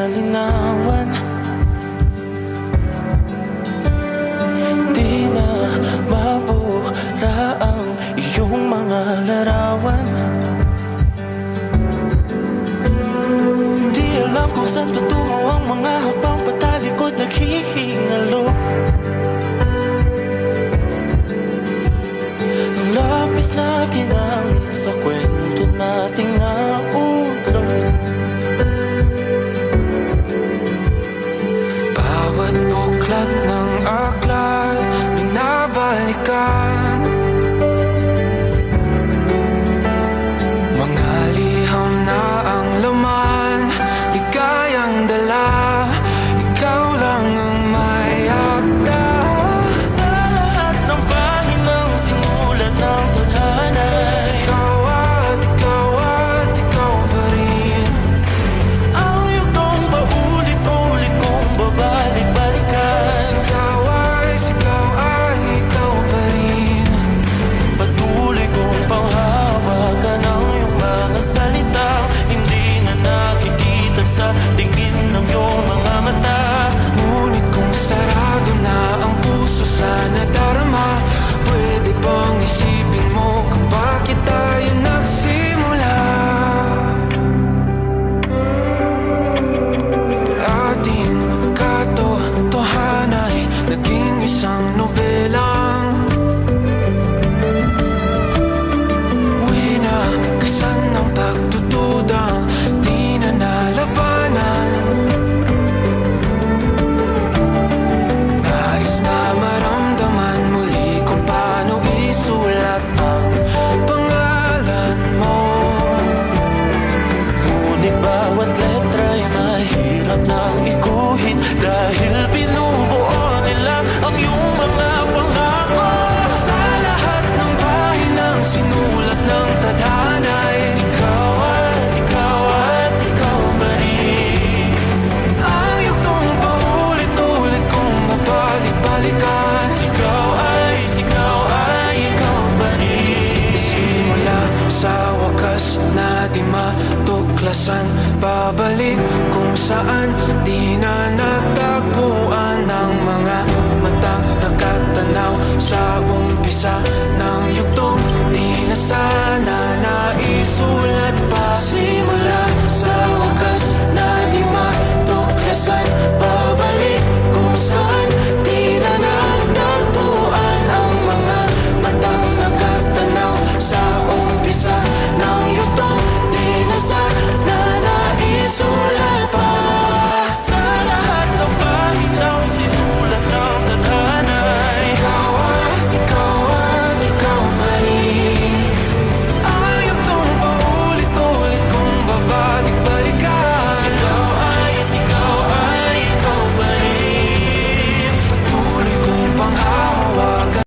linawan. Di na mabura ang iyong mga larawan. Di alam kung saan tutungo ang mga habang patalikod naghihingalo. Ang lapis na ginamit sa kwento nating naulot. Bawat buklat ng aklat binabalikan. Mga liham na ang laman, ligayang dala. Ikaw lang ang may akda sa lahat ng pahinang sinulat ng tadhana. Ikaw at ikaw pa rin. Ang yugtong paulit-ulit kong babalik-balikan. Sigaw ay ikaw pa rin. Patuloy kong panghawakan ang iyong mga salitang hindi na nakikita sa tingin ng iyong mga mata. Ngunit kung sarado na ang puso sa nadarama, pwede bang isipin mo kung bakit tayo nagsimula? Ating katotohanan ay naging isang nobelang winagasan ng pagtutudang di na nalabanan. Nais na maramdaman muli kung paano isulat ang pangalan mo. Ngunit bawat letra'y mahirap nang iguhit dahil binubuo nila ang iyong mga pangako. Sa lahat ng pahinang sinulat ng tadhana, ikaw at ikaw pa rin. Ang yugtong paulit-ulit kong mabalik-balikan. Sigaw ay ikaw pa rin. Simula sa wakas na di matuklasan, babalik kung saan di na natagpuan ng mga matang nakatanaw sa umpisa ng yugtong di na